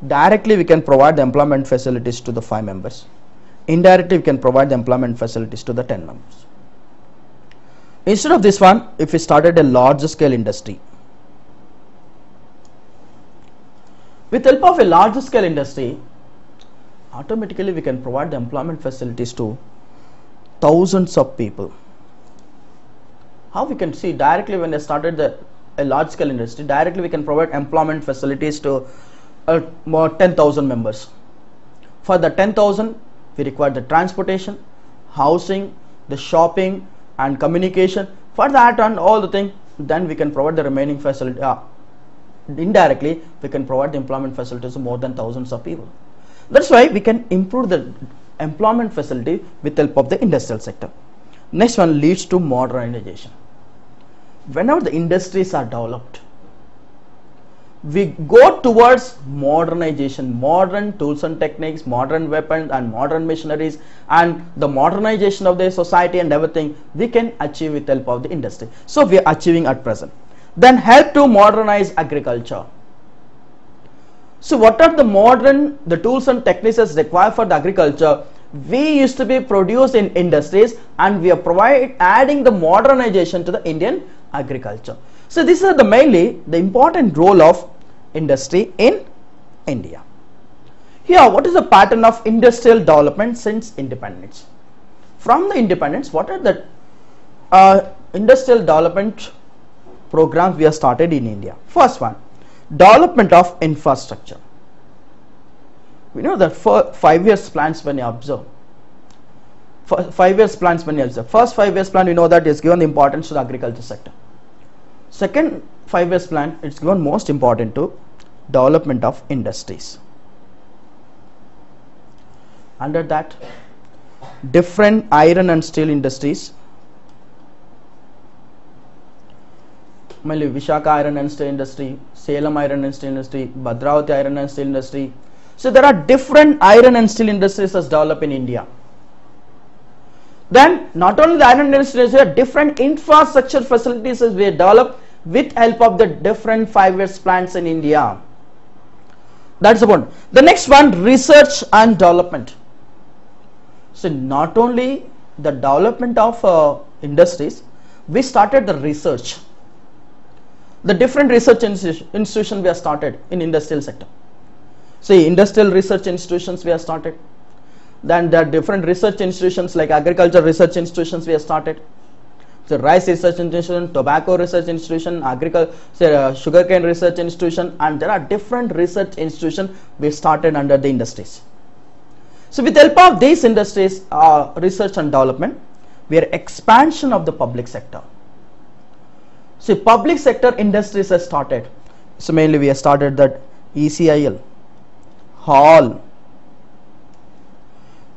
directly we can provide the employment facilities to the 5 members. Indirectly we can provide the employment facilities to the 10 members. Instead of this one, if we started a large scale industry, with help of a large scale industry, automatically we can provide the employment facilities to thousands of people. How we can see directly when they started a large scale industry, directly we can provide employment facilities to more 10,000 members. For the 10,000, we require the transportation, housing, the shopping and communication. For that and all the thing, then we can provide the remaining facility. Indirectly, we can provide the employment facilities to more than thousands of people. That's why we can improve the employment facility with help of the industrial sector. Next one leads to modernization. Whenever the industries are developed, we go towards modernization, modern tools and techniques, modern weapons and modern machineries, and the modernization of the society and everything we can achieve with help of the industry. So we are achieving at present. Then help to modernize agriculture. So what are the tools and techniques required for the agriculture? We used to be produced in industries, and we are adding the modernization to the Indian agriculture. So these are mainly the important role of industry in India. Here, what is the pattern of industrial development since independence? From the independence, what are the industrial development programs we have started in India? First one, development of infrastructure. We know that for 5 years plans when you observe. First 5 years plan, we know that is given the importance to the agriculture sector. Second 5 years plan, it's given most important to development of industries. Under that, different iron and steel industries, mainly Vishaka iron and steel industry, Salem iron and steel industry, Bhadravati iron and steel industry. So there are different iron and steel industries as developed in India. Then not only the iron industries, there are different infrastructure facilities as we develop with help of the different 5 years plans in India. That's the one. The next one, research and development. So not only the development of industries, we started the research. The different research institutions we have started in industrial sector. See, industrial research institutions we have started. Then there are different research institutions like agriculture research institutions we have started. So rice research institution, tobacco research institution, sugarcane research institution, and there are different research institutions we started under the industries. So with the help of these industries, research and development, we are expansion of the public sector. So public sector industries have started. So mainly we have started that ECIL, Hall,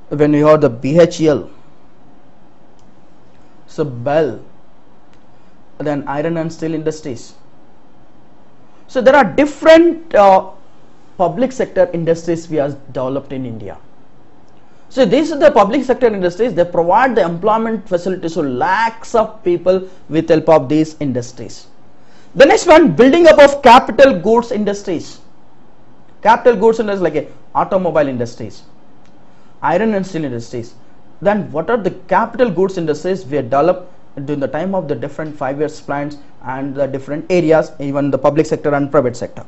when we heard the BHEL, so Bell, then iron and steel industries. So there are different public sector industries we have developed in India. So these are the public sector industries. They provide the employment facilities to lakhs of people with help of these industries. The next one, building up of capital goods industries. Capital goods industries like automobile industries, iron and steel industries. Then what are the capital goods industries we have developed during the time of the different 5 years plans and the different areas, even the public sector and private sector.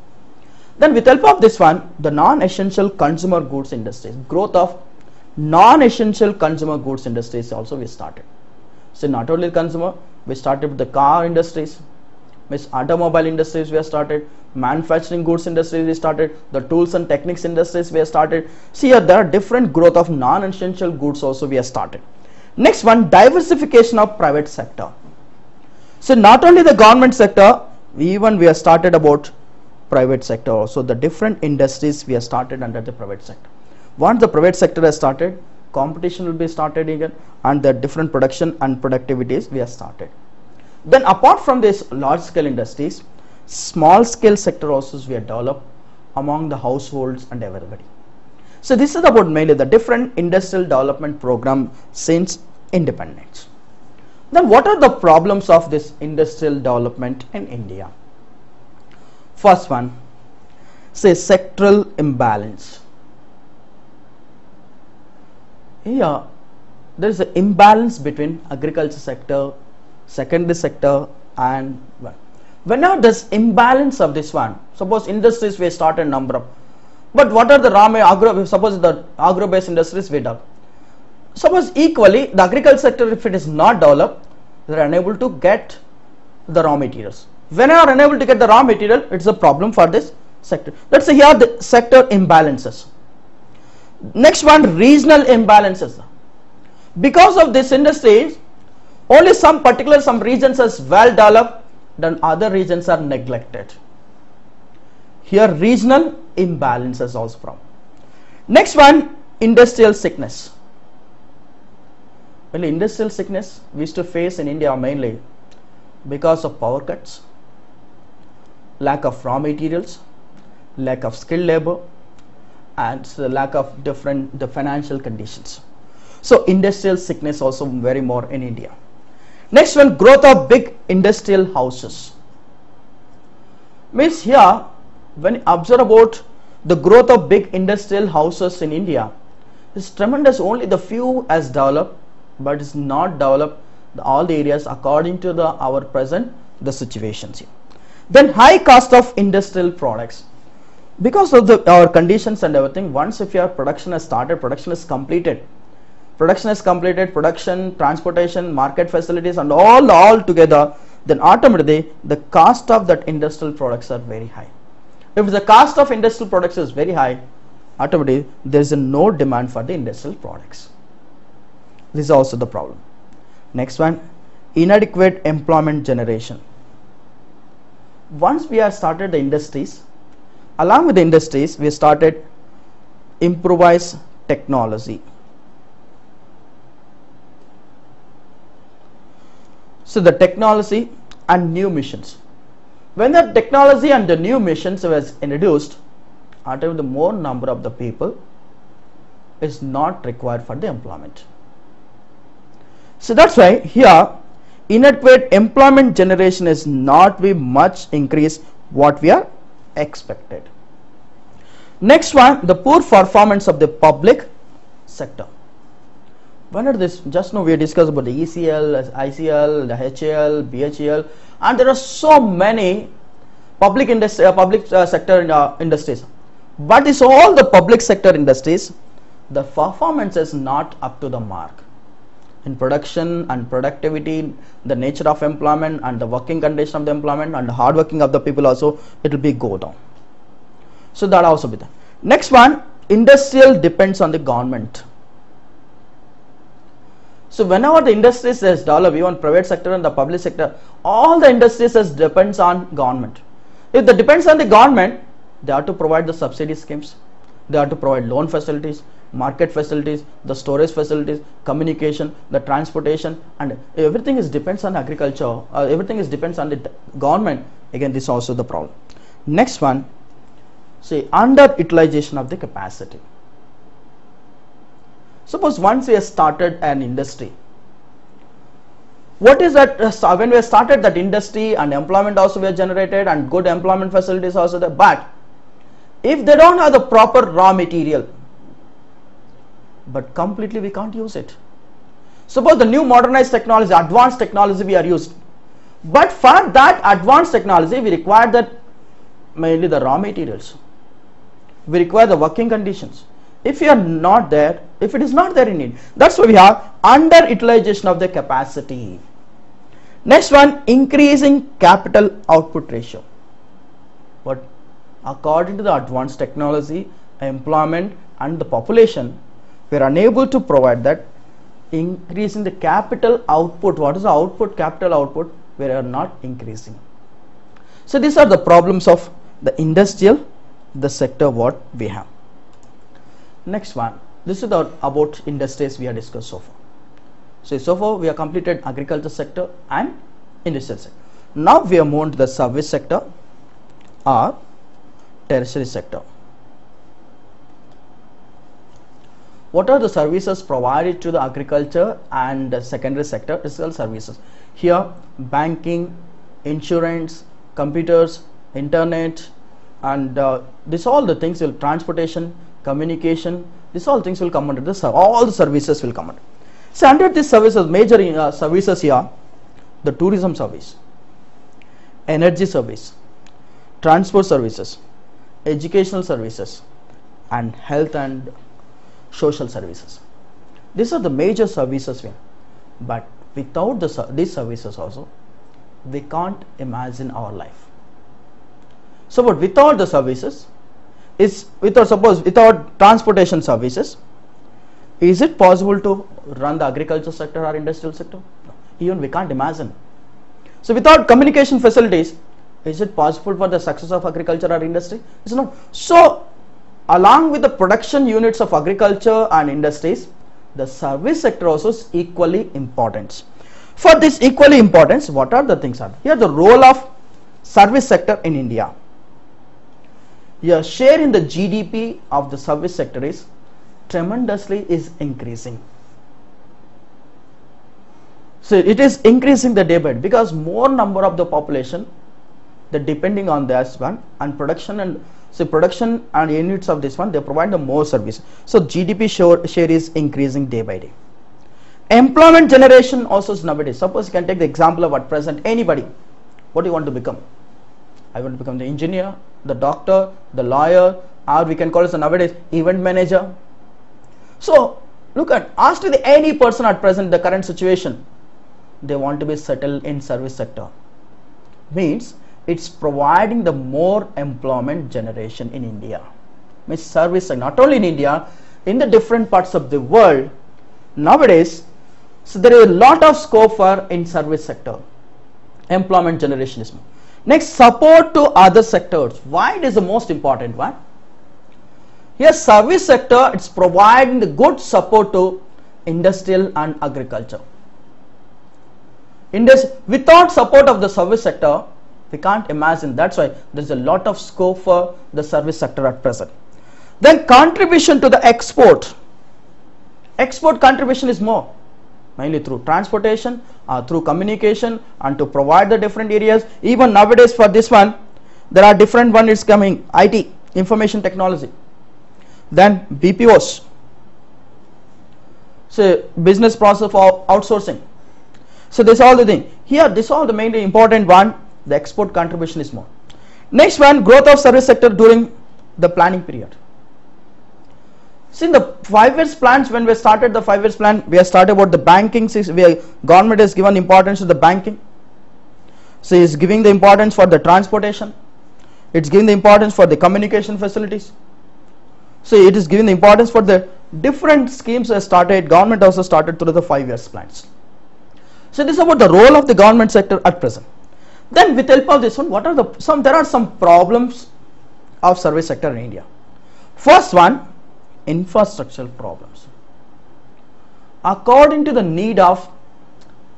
Then with help of this one, the non-essential consumer goods industries, growth of non-essential consumer goods industries also we started. So not only consumer, we started with the car industries, with automobile industries we have started, manufacturing goods industries we started, the tools and techniques industries we have started. See here, there are different growth of non-essential goods also we have started. Next one, diversification of private sector. So not only the government sector, even we have started about private sector also. The different industries we have started under the private sector. Once the private sector has started, competition will be started again, and the different production and productivities we have started. Then apart from this large scale industries, small scale sector also we have developed among the households and everybody. So this is about mainly the different industrial development program since independence. Then what are the problems of this industrial development in India? First one, say sectoral imbalance. Here there is an imbalance between agriculture sector, secondary sector, and whenever this imbalance of this one, suppose industries we start a number of, but what are the suppose the agro-based industries we develop. Suppose equally the agriculture sector, if it is not developed, they are unable to get the raw materials. When I are unable to get the raw material, it's a problem for this sector. Let's say here the sector imbalances. Next one, regional imbalances. Because of this industry, only some regions are well developed, then other regions are neglected. Here regional imbalances also problem. Next one, industrial sickness. Well, industrial sickness we used to face in India mainly because of power cuts, lack of raw materials, lack of skilled labor, and the lack of the financial conditions. So industrial sickness also very more in India. Next one, growth of big industrial houses. Means here when you observe about the growth of big industrial houses in India, is tremendous. Only the few has developed, but is not developed all the areas according to our present the situations here. Then high cost of industrial products. Because of our conditions and everything, once if your production has started, production is completed, production, transportation, market facilities and all together, then automatically the cost of that industrial products are very high. If the cost of industrial products is very high, automatically there is no demand for the industrial products. This is also the problem. Next one, inadequate employment generation. Once we have started the industries, along with the industries we started improvised technology. So the technology and new missions. When the technology and the new missions was introduced, automatically the more number of the people is not required for the employment. So that's why here inadequate employment generation is not be much increase what we are expected. Next one, the poor performance of the public sector. When are this? Just now we discussed about the ECL, ICL, the HAL, BHEL, and there are so many public sector industries. But it's all the public sector industries, the performance is not up to the mark. In production and productivity, the nature of employment and the working condition of the employment and the hard working of the people also, it will be go down. So that also be there. Next one, industrial depends on the government. So whenever the industries is developed, even private sector and the public sector, all the industries depends on government. If that depends on the government, they have to provide the subsidy schemes, they have to provide loan facilities, market facilities, the storage facilities, communication, the transportation, and everything is depends on agriculture, everything is depends on the government. Again, this is also the problem. Next one, say underutilization of the capacity. Suppose once we have started an industry, what is that? When we have started that industry and employment also we have generated and good employment facilities also there, but if they don't have the proper raw material, but completely we can't use it. Suppose the new modernized technology, advanced technology we are used, but for that advanced technology we require that mainly the raw materials, we require the working conditions. If you are not there, if it is not there in it, that's why we have underutilization of the capacity. Next one, increasing capital output ratio. But according to the advanced technology, employment and the population, we are unable to provide that. Increasing the capital output. What is the output? Capital output, we are not increasing. So these are the problems of the industrial, the sector what we have. Next one, this is about industries we have discussed so far. So far we have completed agriculture sector and industrial sector. Now we have moved to the service sector or tertiary sector. What are the services provided to the agriculture and the secondary sector? Physical services. Here, banking, insurance, computers, internet, and this all the things will transportation, communication. This all things will come under this. All the services will come under. So under these services, major services here, the tourism service, energy service, transport services, educational services, and health and social services. These are the major services we have. But without these services also, we can't imagine our life. So but without the services, without transportation services, is it possible to run the agriculture sector or industrial sector? No. Even we can't imagine. So without communication facilities, is it possible for the success of agriculture or industry? It's not. So along with the production units of agriculture and industries, the service sector also is equally important. For this equally importance, what are the things are? Here the role of service sector in India. Your share in the GDP of the service sector is tremendously increasing. So it is increasing the day by day because more number of the population, the depending on this one, and production and units of this one, they provide the more service. So GDP share is increasing day by day. Employment generation also is nowadays. Suppose you can take the example of at present anybody. What do you want to become? I want to become the engineer, the doctor, the lawyer, or we can call it nowadays event manager. So look at, ask any person at present the current situation, they want to be settled in service sector. Means it's providing the more employment generation in India. Means service sector, not only in India, in the different parts of the world nowadays. So there is a lot of scope for in service sector. Employment generation is more. Next, support to other sectors. Why it is the most important one? Here service sector, it's providing the good support to industrial and agriculture. Without support of the service sector, we can't imagine. That's why there's a lot of scope for the service sector at present. Then contribution to the export. Export contribution is more, mainly through transportation, through communication, and to provide the different areas. Even nowadays for this one, there are different one is coming, IT, information technology. Then BPOs, so business process for outsourcing. So this all the thing. Here this all the mainly important one, the export contribution is more. Next one, growth of service sector during the planning period. See in the 5 years plans, when we started the 5 years plan, we have started about the banking. Government has given importance to the banking. So it's giving the importance for the transportation. It's giving the importance for the communication facilities. So it is giving the importance for the different schemes that started. Government also started through the 5 years plans. So this is about the role of the government sector at present. Then with help of this one, what are there are some problems of service sector in India. First one, infrastructural problems. According to the need of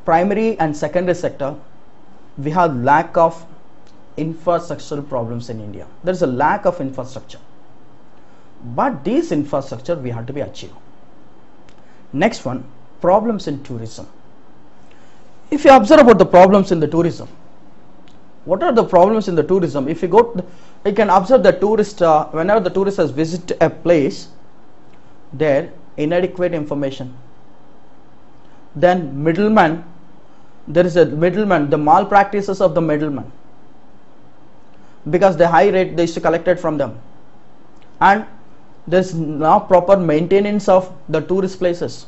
primary and secondary sector, we have lack of infrastructural problems in India. There is a lack of infrastructure, but these infrastructure we have to be achieved. Next one, problems in tourism. If you observe about the problems in the tourism, what are the problems in the tourism? If you go, you can observe the tourist, whenever the tourist has visited a place, there inadequate information. Then middleman, there is a middleman, the malpractices of the middleman, because the high rate they used to collect it from them, and there's not proper maintenance of the tourist places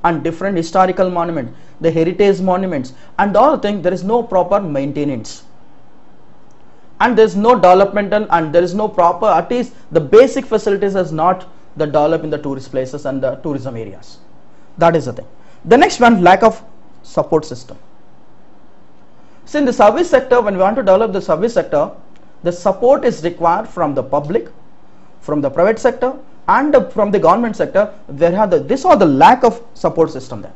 and different historical monuments, the heritage monuments, and all things. There is no proper maintenance, and there is no developmental, and there is no proper, at least the basic facilities is not the develop in the tourist places and the tourism areas. That is the thing. The next one, lack of support system. So in the service sector, when we want to develop the service sector, the support is required from the public, from the private sector, and from the government sector. There have this or the lack of support system there.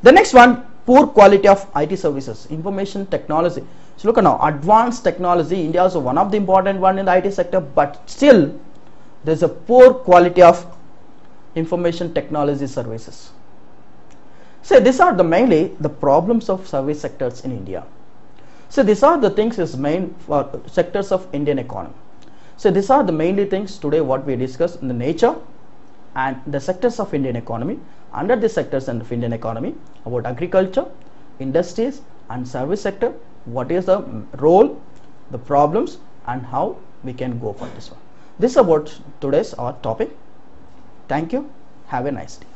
The next one, poor quality of IT services, information technology. So look at now, advanced technology, India is one of the important one in the IT sector, but still there is a poor quality of information technology services. So these are the mainly the problems of service sectors in India. So these are the things is main for sectors of Indian economy. So these are the mainly things today what we discuss in the nature and the sectors of Indian economy. Under the sectors of Indian economy, about agriculture, industries and service sector, what is the role, the problems and how we can go for this one. This is about today's our topic. Thank you. Have a nice day.